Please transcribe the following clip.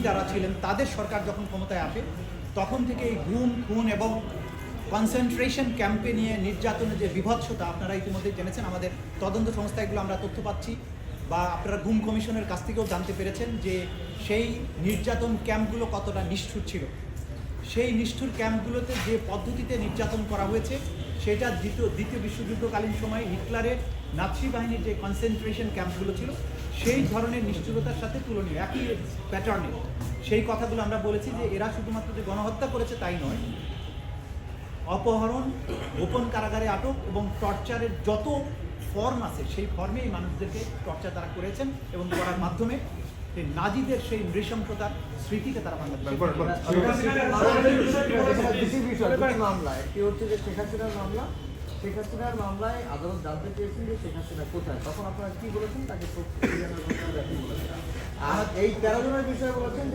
যারা ছিলেন তাদের সরকার যখন ক্ষমতায় আসে তখন থেকে এই গুম খুন এবং কনসেন্ট্রেশন ক্যাম্পে নিয়ে নির্যাতনের যে বিভৎসতা আপনারা ইতিমধ্যে জেনেছেন। আমাদের তদন্ত সংস্থাগুলো আমরা তথ্য পাচ্ছি বা আপনারা গুম কমিশনের কাছ থেকেও জানতে পেরেছেন যে সেই নির্যাতন ক্যাম্পগুলো কতটা নিষ্ঠুর ছিল। সেই নিষ্ঠুর ক্যাম্পগুলোতে যে পদ্ধতিতে নির্যাতন করা হয়েছে সেটা দ্বিতীয় বিশ্বযুদ্ধকালীন সময়ে হিটলারের নাৎসি বাহিনীর যে কনসেন্ট্রেশন ক্যাম্পগুলো ছিল সেই ধরনের নিষ্ঠুরতার সাথে তুলনীয়, একই প্যাটার্নে। সেই কথাগুলো আমরা বলেছি যে এরা শুধুমাত্র যে গণহত্যা করেছে তাই নয়, অপহরণ, গোপন কারাগারে আটক এবং টর্চারের যত ফর্ম আছে সেই ফর্মে এই মানুষদেরকে টর্চার তারা করেছেন এবং করার মাধ্যমে এই নাজিদের সেই নৃশংসতার স্মৃতিকে তারা বাংলাদেশে মামলা একটি হচ্ছে যে শেখ হাসিনার মামলা। শেখ হাসিনার মামলায় আদালত জানতে চেয়েছেন যে শেখ হাসিনা কোথায়, তখন আপনারা কি বলেছেন? তাকে আর এই 13 জনের বিষয়ে বলেছেন